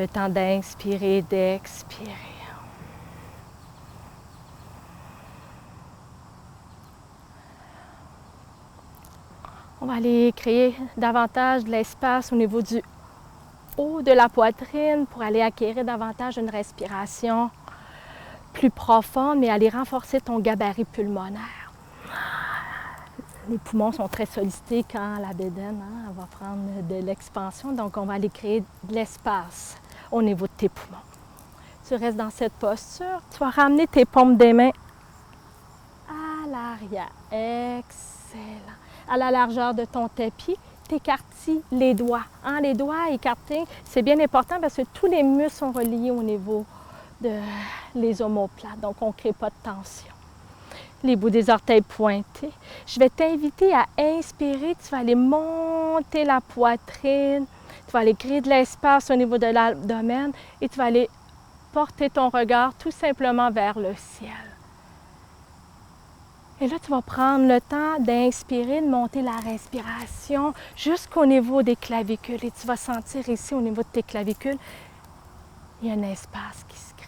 le temps d'inspirer, d'expirer. On va aller créer davantage de l'espace au niveau du haut de la poitrine pour aller acquérir davantage une respiration plus profonde, mais aller renforcer ton gabarit pulmonaire. Les poumons sont très sollicités quand la bédaine va prendre de l'expansion, donc on va aller créer de l'espace au niveau de tes poumons. Tu restes dans cette posture, tu vas ramener tes paumes des mains à l'arrière. Excellent. À la largeur de ton tapis, t'écartis les doigts. Les doigts écartés, c'est bien important parce que tous les muscles sont reliés au niveau des omoplates, donc on ne crée pas de tension. Les bouts des orteils pointés. Je vais t'inviter à inspirer, tu vas aller monter la poitrine, tu vas aller créer de l'espace au niveau de l'abdomen et tu vas aller porter ton regard tout simplement vers le ciel. Et là, tu vas prendre le temps d'inspirer, de monter la respiration jusqu'au niveau des clavicules. Et tu vas sentir ici, au niveau de tes clavicules, il y a un espace qui se crée.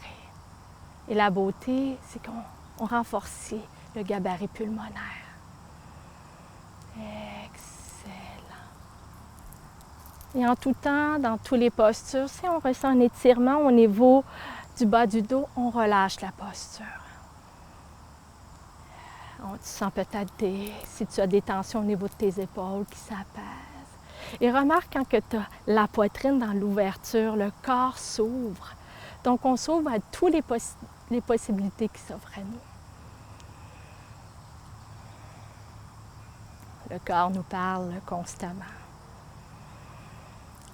Et la beauté, c'est qu'on renforce le gabarit pulmonaire. Excellent. Et en tout temps, dans toutes les postures, si on ressent un étirement au niveau du bas du dos, on relâche la posture. Tu sens peut-être si tu as des tensions au niveau de tes épaules qui s'apaisent. Et remarque quand tu as la poitrine dans l'ouverture, le corps s'ouvre. Donc on s'ouvre à toutes les possibilités qui s'offrent à nous. Le corps nous parle constamment.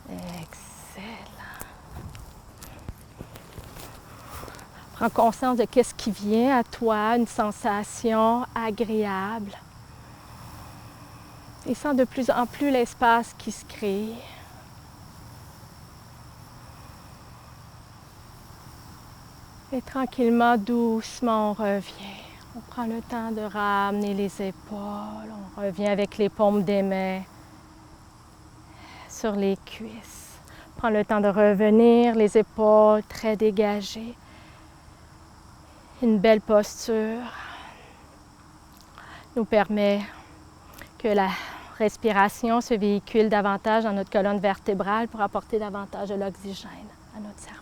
Excellent. Prends conscience de ce qui vient à toi, une sensation agréable. Et sens de plus en plus l'espace qui se crée. Et tranquillement, doucement, on revient. On prend le temps de ramener les épaules. On revient avec les paumes des mains sur les cuisses. Prends le temps de revenir, les épaules très dégagées. Une belle posture nous permet que la respiration se véhicule davantage dans notre colonne vertébrale pour apporter davantage de l'oxygène à notre cerveau.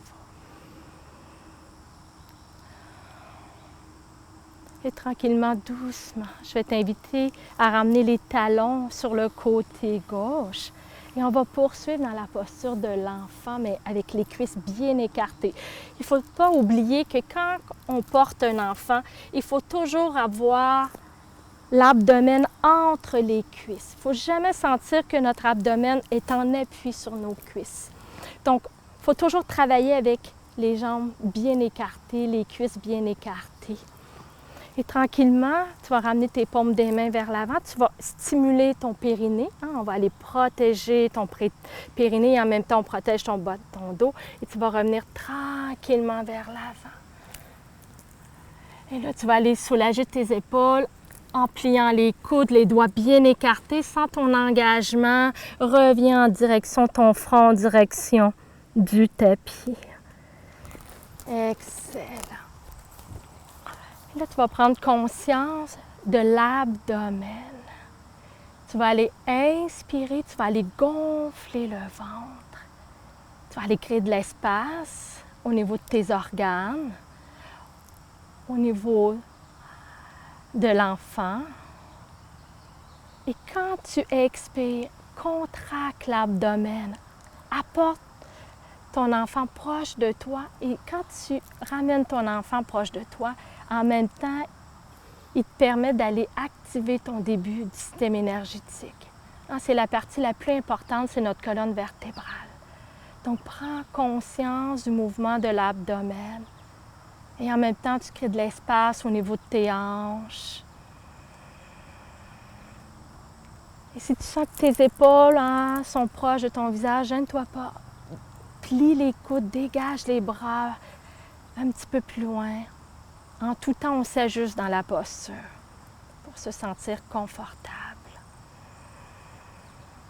Et tranquillement, doucement, je vais t'inviter à ramener les talons sur le côté gauche. Et on va poursuivre dans la posture de l'enfant, mais avec les cuisses bien écartées. Il ne faut pas oublier que quand on porte un enfant, il faut toujours avoir l'abdomen entre les cuisses. Il ne faut jamais sentir que notre abdomen est en appui sur nos cuisses. Donc, il faut toujours travailler avec les jambes bien écartées, les cuisses bien écartées. Et tranquillement, tu vas ramener tes paumes des mains vers l'avant. Tu vas stimuler ton périnée. On va aller protéger ton périnée et en même temps, on protège ton bas de ton dos. Et tu vas revenir tranquillement vers l'avant. Et là, tu vas aller soulager tes épaules en pliant les coudes, les doigts bien écartés. Sans ton engagement, reviens en direction de ton front, en direction du tapis. Excellent. Là, tu vas prendre conscience de l'abdomen. Tu vas aller inspirer, tu vas aller gonfler le ventre. Tu vas aller créer de l'espace au niveau de tes organes, au niveau de l'enfant. Et quand tu expires, contracte l'abdomen. Apporte ton enfant proche de toi. Et quand tu ramènes ton enfant proche de toi, en même temps, il te permet d'aller activer ton début du système énergétique. C'est la partie la plus importante, c'est notre colonne vertébrale. Donc, prends conscience du mouvement de l'abdomen. Et en même temps, tu crées de l'espace au niveau de tes hanches. Et si tu sens que tes épaules sont proches de ton visage, gêne-toi pas. Plie les coudes, dégage les bras un petit peu plus loin. En tout temps, on s'ajuste dans la posture pour se sentir confortable.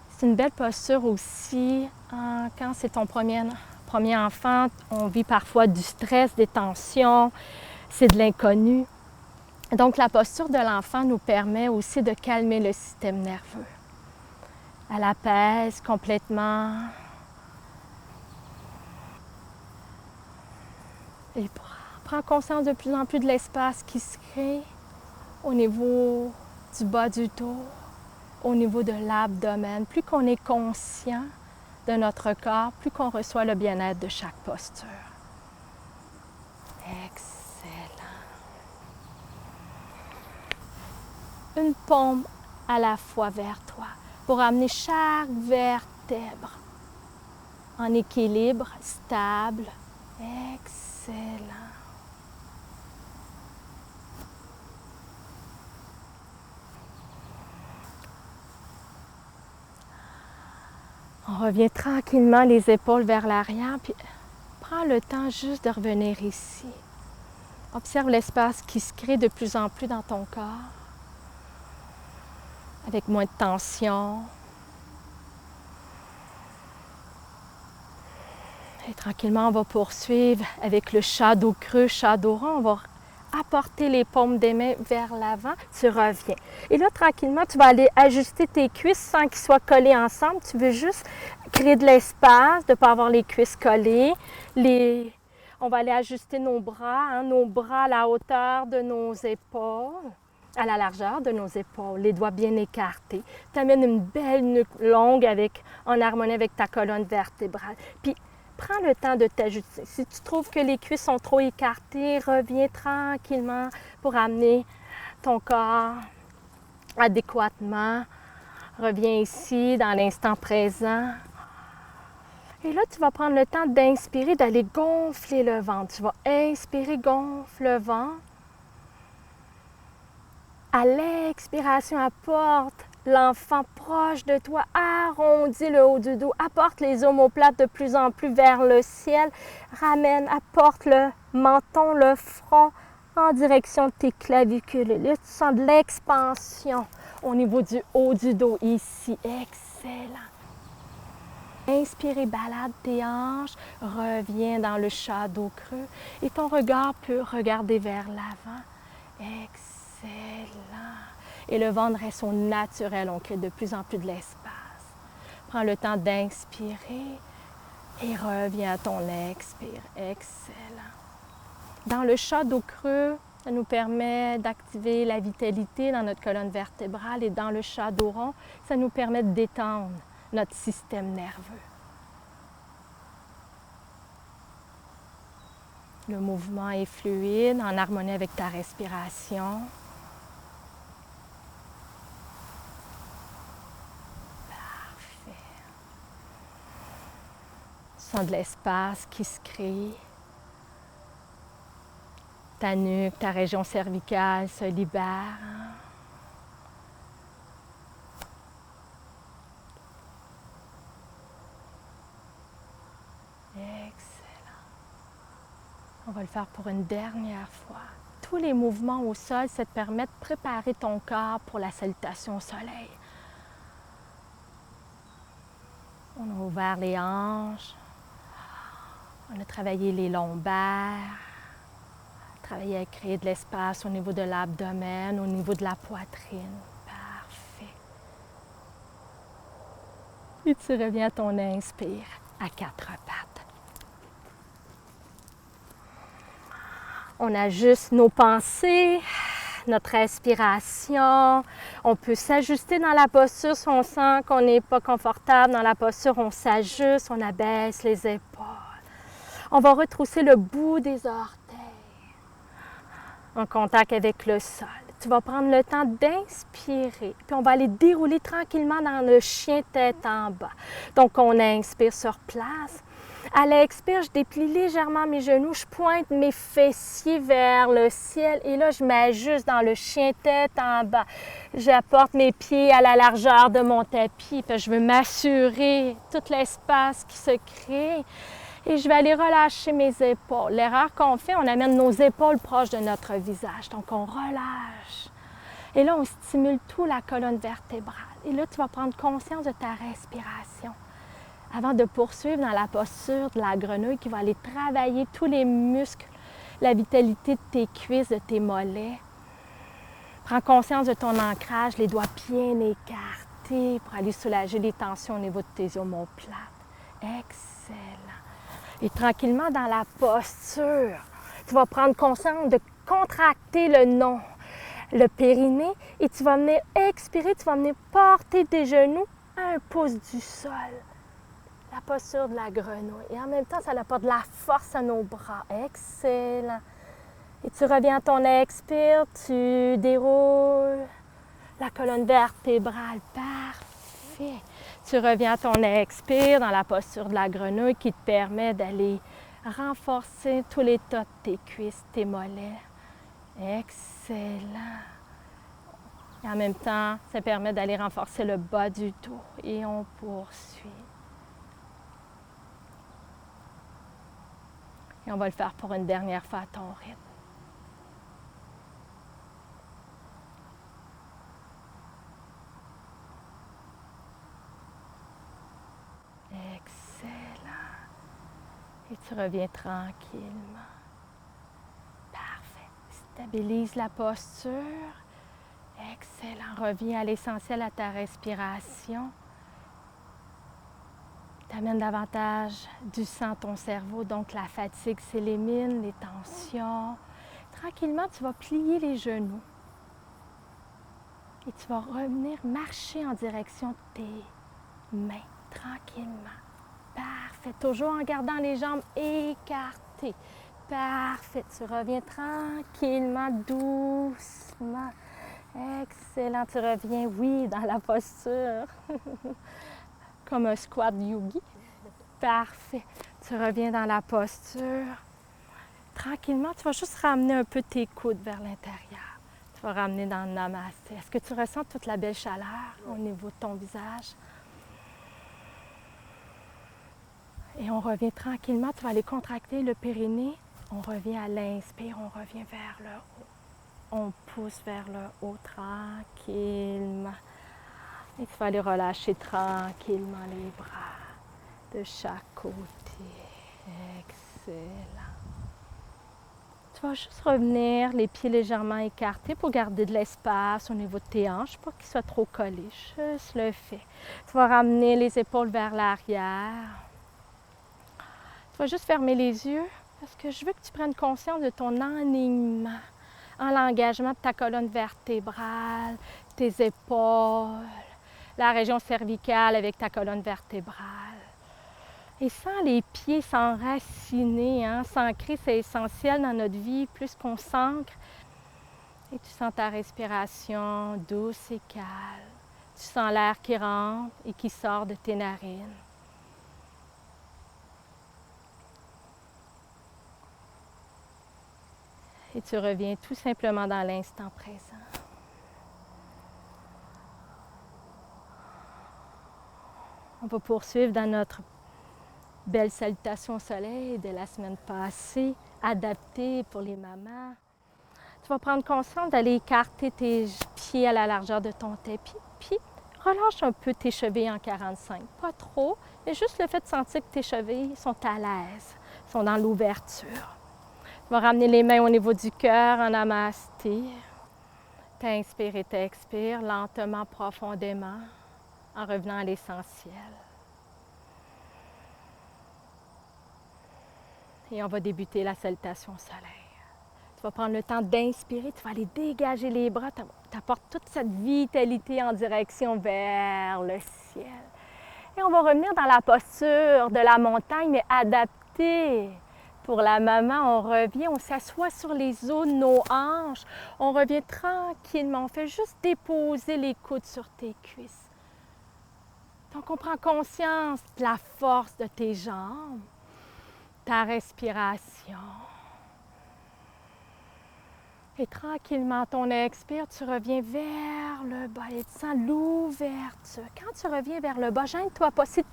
C'est une belle posture aussi quand c'est ton premier premier enfant, on vit parfois du stress, des tensions, c'est de l'inconnu. Donc, la posture de l'enfant nous permet aussi de calmer le système nerveux. Elle apaise complètement. Et prend conscience de plus en plus de l'espace qui se crée au niveau du bas du dos, au niveau de l'abdomen. Plus qu'on est conscient de notre corps, plus qu'on reçoit le bien-être de chaque posture. Excellent. Une paume à la fois vers toi pour amener chaque vertèbre en équilibre, stable. Excellent. On revient tranquillement les épaules vers l'arrière, puis prends le temps juste de revenir ici. Observe l'espace qui se crée de plus en plus dans ton corps, avec moins de tension. Et tranquillement, on va poursuivre avec le chat dos creux, chat dos rond. On va apporter les paumes des mains vers l'avant. Tu reviens. Et là, tranquillement, tu vas aller ajuster tes cuisses sans qu'ils soient collés ensemble. Tu veux juste créer de l'espace, de ne pas avoir les cuisses collées. On va aller ajuster nos bras à la hauteur de nos épaules, à la largeur de nos épaules, les doigts bien écartés. Tu amènes une belle nuque longue en harmonie avec ta colonne vertébrale. Puis, prends le temps de t'ajuster. Si tu trouves que les cuisses sont trop écartées, reviens tranquillement pour amener ton corps adéquatement. Reviens ici, dans l'instant présent. Et là, tu vas prendre le temps d'inspirer, d'aller gonfler le ventre. Tu vas inspirer, gonfle le ventre. À l'expiration, apporte l'enfant proche de toi, arrondis le haut du dos, apporte les omoplates de plus en plus vers le ciel, apporte le menton, le front en direction de tes clavicules. Là, tu sens de l'expansion au niveau du haut du dos ici. Excellent. Inspirez, balade tes hanches, reviens dans le chat dos creux et ton regard peut regarder vers l'avant. Excellent. Et le ventre reste au naturel, on crée de plus en plus de l'espace. Prends le temps d'inspirer et reviens à ton expire. Excellent. Dans le chat dos creux, ça nous permet d'activer la vitalité dans notre colonne vertébrale et dans le chat dos rond, ça nous permet de détendre notre système nerveux. Le mouvement est fluide, en harmonie avec ta respiration. Sens de l'espace qui se crée. Ta nuque, ta région cervicale se libère. Excellent. On va le faire pour une dernière fois. Tous les mouvements au sol, ça te permet de préparer ton corps pour la salutation au soleil. On a ouvert les hanches. On a travaillé les lombaires, travaillé à créer de l'espace au niveau de l'abdomen, au niveau de la poitrine. Parfait. Et tu reviens à ton inspire à quatre pattes. On ajuste nos pensées, notre respiration. On peut s'ajuster dans la posture si on sent qu'on n'est pas confortable dans la posture. On s'ajuste, on abaisse les épaules. On va retrousser le bout des orteils en contact avec le sol. Tu vas prendre le temps d'inspirer, puis on va aller dérouler tranquillement dans le chien tête en bas. Donc, on inspire sur place. À l'expire, je déplie légèrement mes genoux, je pointe mes fessiers vers le ciel et là, je m'ajuste dans le chien tête en bas. J'apporte mes pieds à la largeur de mon tapis, puis je veux m'assurer tout l'espace qui se crée. Et je vais aller relâcher mes épaules. L'erreur qu'on fait, on amène nos épaules proches de notre visage. Donc, on relâche. Et là, on stimule tout la colonne vertébrale. Et là, tu vas prendre conscience de ta respiration. avant de poursuivre dans la posture de la grenouille qui va aller travailler tous les muscles, la vitalité de tes cuisses, de tes mollets. Prends conscience de ton ancrage, les doigts bien écartés pour aller soulager les tensions au niveau de tes omoplates. Excellent. Et tranquillement dans la posture, tu vas prendre conscience de contracter le périnée et tu vas venir expirer, tu vas venir porter tes genoux à 1 pouce du sol. La posture de la grenouille. Et en même temps, ça apporte de la force à nos bras. Excellent. Et tu reviens à ton expire, tu déroules la colonne vertébrale. Parfait. Tu reviens à ton expire dans la posture de la grenouille qui te permet d'aller renforcer tous les tas de tes cuisses, tes mollets. Excellent. Et en même temps, ça permet d'aller renforcer le bas du dos. Et on poursuit. Et on va le faire pour une dernière fois à ton rythme. Excellent. Et tu reviens tranquillement. Parfait. Stabilise la posture. Excellent. Reviens à l'essentiel, à ta respiration. T'amènes davantage du sang à ton cerveau, donc la fatigue s'élimine, les tensions. Tranquillement, tu vas plier les genoux. Et tu vas revenir marcher en direction de tes mains, tranquillement. Parfait. Toujours en gardant les jambes écartées. Parfait. Tu reviens tranquillement, doucement. Excellent. Tu reviens, oui, dans la posture. Comme un squat yogi. Parfait. Tu reviens dans la posture. Tranquillement, tu vas juste ramener un peu tes coudes vers l'intérieur. Tu vas ramener dans le namasté. Est-ce que tu ressens toute la belle chaleur au niveau de ton visage? Et on revient tranquillement. Tu vas aller contracter le périnée. On revient à l'inspire, on revient vers le haut. On pousse vers le haut tranquillement. Et tu vas aller relâcher tranquillement les bras de chaque côté. Excellent. Tu vas juste revenir, les pieds légèrement écartés pour garder de l'espace au niveau de tes hanches, pas qu'ils soient trop collés. Juste le fait. Tu vas ramener les épaules vers l'arrière. Tu vas juste fermer les yeux parce que je veux que tu prennes conscience de ton alignement, l'engagement de ta colonne vertébrale, tes épaules, la région cervicale avec ta colonne vertébrale. Et sans les pieds s'enraciner, s'ancrer, c'est essentiel dans notre vie, plus qu'on s'ancre. Et tu sens ta respiration douce et calme. Tu sens l'air qui rentre et qui sort de tes narines. Et tu reviens tout simplement dans l'instant présent. On va poursuivre dans notre belle salutation au soleil de la semaine passée, adaptée pour les mamans. Tu vas prendre conscience d'aller écarter tes pieds à la largeur de ton tapis, puis relâche un peu tes chevilles en 45. Pas trop, mais juste le fait de sentir que tes chevilles sont à l'aise, sont dans l'ouverture. Tu vas ramener les mains au niveau du cœur en namasté. T'inspires et t'expires lentement, profondément, en revenant à l'essentiel. Et on va débuter la salutation au soleil. Tu vas prendre le temps d'inspirer, tu vas aller dégager les bras, tu apportes toute cette vitalité en direction vers le ciel. Et on va revenir dans la posture de la montagne, mais adaptée. Pour la maman, on revient, on s'assoit sur les os de nos hanches, on revient tranquillement, on fait juste déposer les coudes sur tes cuisses. Donc on prend conscience de la force de tes jambes, ta respiration. Et tranquillement, ton expire, tu reviens vers le bas et tu sens l'ouverture. Quand tu reviens vers le bas, gêne-toi pas. Si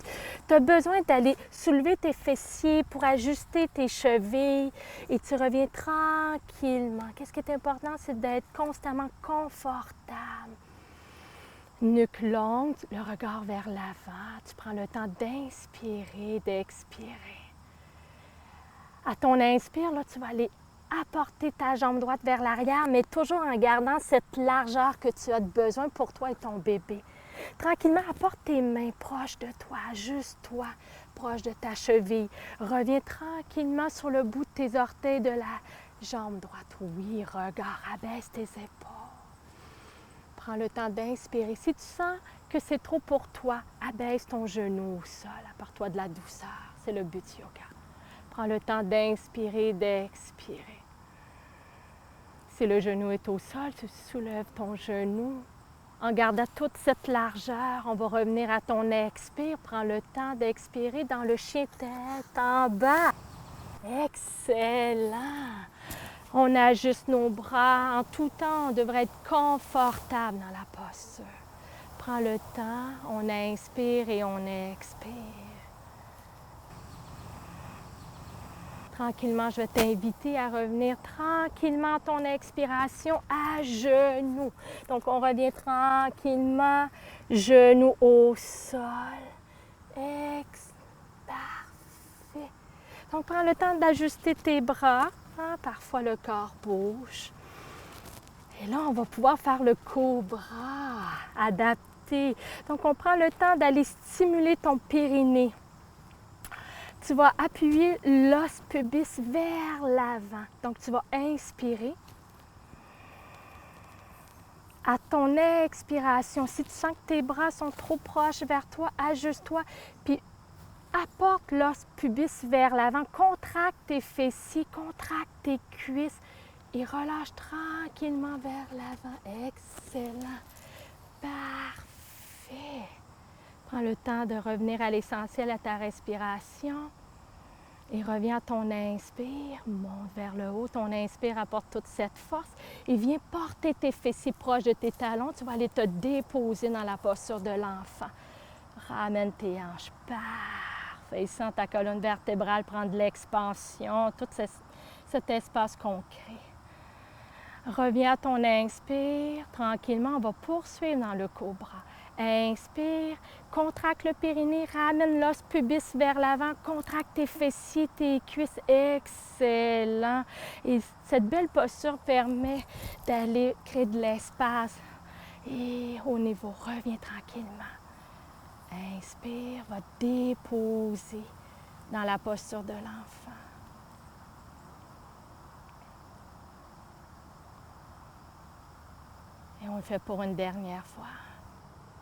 tu as besoin d'aller soulever tes fessiers pour ajuster tes chevilles et tu reviens tranquillement. Qu'est-ce qui est important, c'est d'être constamment confortable. Nuque longue, le regard vers l'avant. Tu prends le temps d'inspirer, d'expirer. À ton inspire, là, tu vas aller apporter ta jambe droite vers l'arrière, mais toujours en gardant cette largeur que tu as besoin pour toi et ton bébé. Tranquillement, apporte tes mains proches de toi, juste toi, proche de ta cheville. Reviens tranquillement sur le bout de tes orteils de la jambe droite. Oui, regard, abaisse tes épaules. Prends le temps d'inspirer. Si tu sens que c'est trop pour toi, abaisse ton genou au sol. Apporte-toi de la douceur. C'est le but du yoga. Prends le temps d'inspirer, d'expirer. Si le genou est au sol, tu soulèves ton genou. En gardant toute cette largeur, on va revenir à ton expire. Prends le temps d'expirer dans le chien tête en bas. Excellent! On ajuste nos bras. En tout temps, on devrait être confortable dans la posture. Prends le temps, on inspire et on expire. Tranquillement, je vais t'inviter à revenir tranquillement à ton expiration à genoux. Donc, on revient tranquillement, genoux au sol. Parfait. Donc, prends le temps d'ajuster tes bras. Parfois, le corps bouge. Et là, on va pouvoir faire le cobra adapté. Donc, on prend le temps d'aller stimuler ton périnée. Tu vas appuyer l'os pubis vers l'avant. Donc, tu vas inspirer. À ton expiration, si tu sens que tes bras sont trop proches vers toi, ajuste-toi. Puis, apporte l'os pubis vers l'avant. Contracte tes fessiers, contracte tes cuisses et relâche tranquillement vers l'avant. Excellent. Parfait. Prends le temps de revenir à l'essentiel, à ta respiration. Et reviens à ton inspire, monte vers le haut. Ton inspire apporte toute cette force et viens porter tes fessiers proches de tes talons. Tu vas aller te déposer dans la posture de l'enfant. Ramène tes hanches. Parfait. Sens ta colonne vertébrale prendre de l'expansion, tout cet espace qu'on crée. Reviens à ton inspire. Tranquillement, on va poursuivre dans le cobra. Inspire, contracte le périnée, ramène l'os pubis vers l'avant, contracte tes fessiers, tes cuisses. Excellent! Et cette belle posture permet d'aller créer de l'espace. Et au niveau, reviens tranquillement. Inspire, va déposer dans la posture de l'enfant. Et on le fait pour une dernière fois.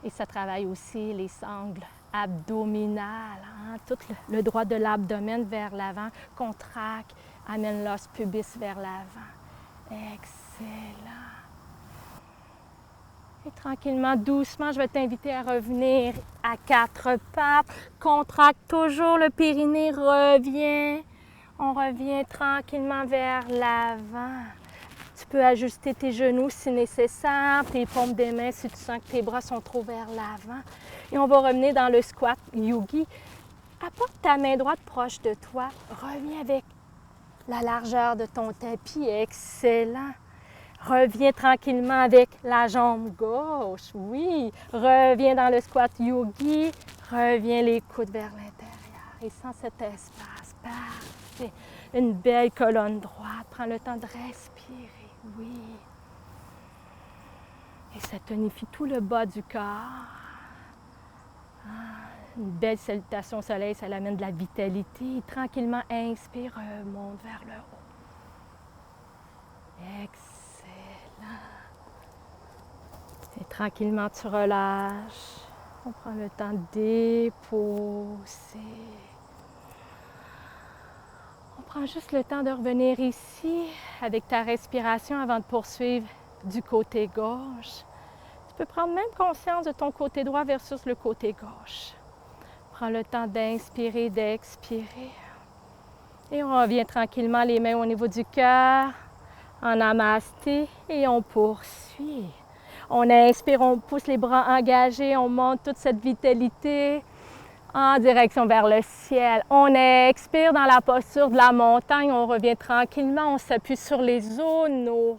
Et ça travaille aussi les sangles abdominales, tout le droit de l'abdomen vers l'avant, contracte, amène l'os pubis vers l'avant. Excellent. Et tranquillement, doucement, je vais t'inviter à revenir à quatre pattes. Contracte toujours le périnée, reviens. On revient tranquillement vers l'avant. Tu peux ajuster tes genoux si nécessaire, tes paumes des mains si tu sens que tes bras sont trop vers l'avant. Et on va revenir dans le squat yogi. Apporte ta main droite proche de toi. Reviens avec la largeur de ton tapis. Excellent. Reviens tranquillement avec la jambe gauche. Oui. Reviens dans le squat yogi. Reviens les coudes vers l'intérieur. Et sens cet espace. Parfait. Une belle colonne droite. Prends le temps de respirer. Oui. Et ça tonifie tout le bas du corps. Une belle salutation au soleil, ça l'amène de la vitalité. Et tranquillement, inspire, remonte vers le haut. Excellent. Et tranquillement, tu relâches. On prend le temps de déposer. On prend juste le temps de revenir ici avec ta respiration avant de poursuivre du côté gauche. Tu peux prendre même conscience de ton côté droit versus le côté gauche. Prends le temps d'inspirer, d'expirer. Et on revient tranquillement les mains au niveau du cœur, en namasté, et on poursuit. On inspire, on pousse les bras engagés, on monte toute cette vitalité en direction vers le ciel. On expire dans la posture de la montagne, on revient tranquillement, on s'appuie sur les os, nos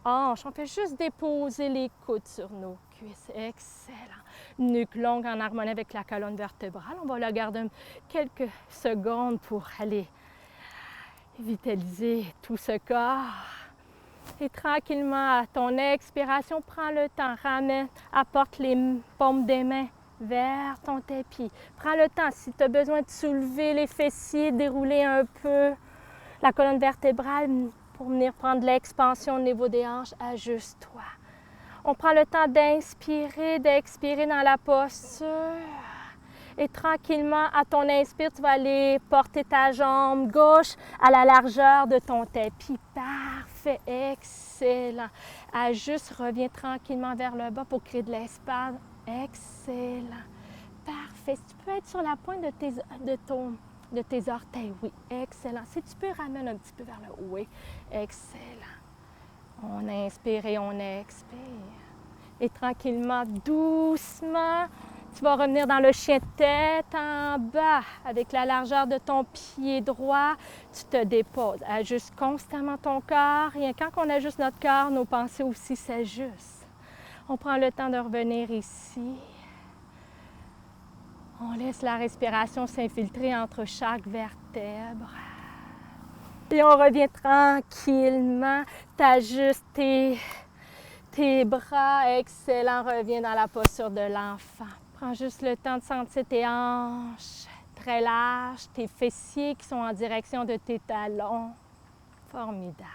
hanches. On fait juste déposer les coudes sur nos cuisses. cuisses. Excellent. Nuque longue en harmonie avec la colonne vertébrale. On va la garder quelques secondes pour aller vitaliser tout ce corps. Et tranquillement, à ton expiration, prends le temps, ramène, apporte les paumes des mains vers ton tapis. Prends le temps, si tu as besoin de soulever les fessiers, dérouler un peu la colonne vertébrale pour venir prendre l'expansion au niveau des hanches, ajuste-toi. On prend le temps d'inspirer, d'expirer dans la posture. Et tranquillement, à ton inspire, tu vas aller porter ta jambe gauche à la largeur de ton tapis. Parfait, excellent. Ajuste, reviens tranquillement vers le bas pour créer de l'espace. Excellent. Parfait. Si tu peux être sur la pointe de tes orteils, oui, excellent. Si tu peux, ramène un petit peu vers le haut, oui, excellent. On inspire et on expire. Et tranquillement, doucement, tu vas revenir dans le chien de tête en bas avec la largeur de ton pied droit. Tu te déposes. Ajuste constamment ton corps. Et quand on ajuste notre corps, nos pensées aussi s'ajustent. On prend le temps de revenir ici. On laisse la respiration s'infiltrer entre chaque vertèbre. Et on revient tranquillement. Tu ajustes tes bras. Excellent. Reviens dans la posture de l'enfant. Prends juste le temps de sentir tes hanches très larges, tes fessiers qui sont en direction de tes talons. Formidable.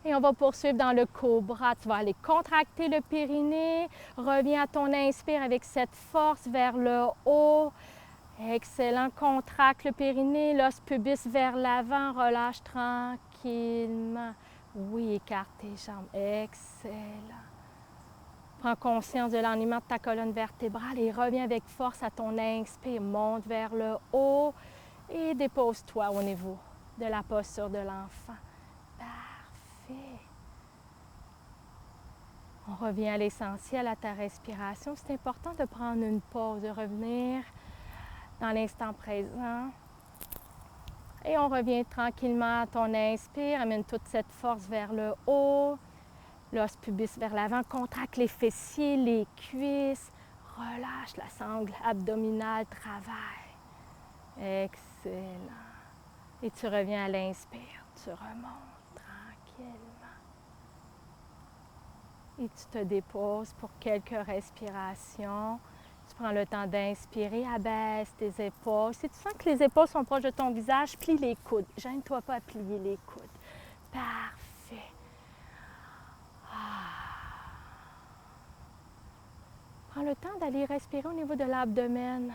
Et on va poursuivre dans le cobra. Tu vas aller contracter le périnée. Reviens à ton inspire avec cette force vers le haut. Excellent. Contracte le périnée, l'os pubis vers l'avant. Relâche tranquillement. Oui, écarte tes jambes. Excellent. Prends conscience de l'alignement de ta colonne vertébrale et reviens avec force à ton inspire. Monte vers le haut et dépose-toi au niveau de la posture de l'enfant. Parfait. On revient à l'essentiel, à ta respiration. C'est important de prendre une pause, de revenir dans l'instant présent. Et on revient tranquillement à ton inspire. Amène toute cette force vers le haut. L'os pubis vers l'avant. Contracte les fessiers, les cuisses. Relâche la sangle abdominale. Travaille. Excellent. Et tu reviens à l'inspire. Tu remontes tranquillement. Et tu te déposes pour quelques respirations. Tu prends le temps d'inspirer, abaisse tes épaules. Si tu sens que les épaules sont proches de ton visage, plie les coudes. Gêne-toi pas à plier les coudes. Parfait. Prends le temps d'aller respirer au niveau de l'abdomen.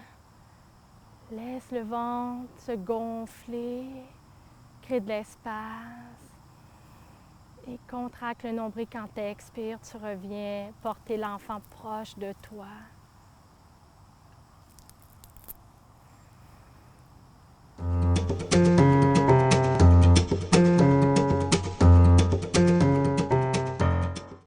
Laisse le ventre se gonfler, crée de l'espace. Et contracte le nombril quand tu expires. Tu reviens porter l'enfant proche de toi.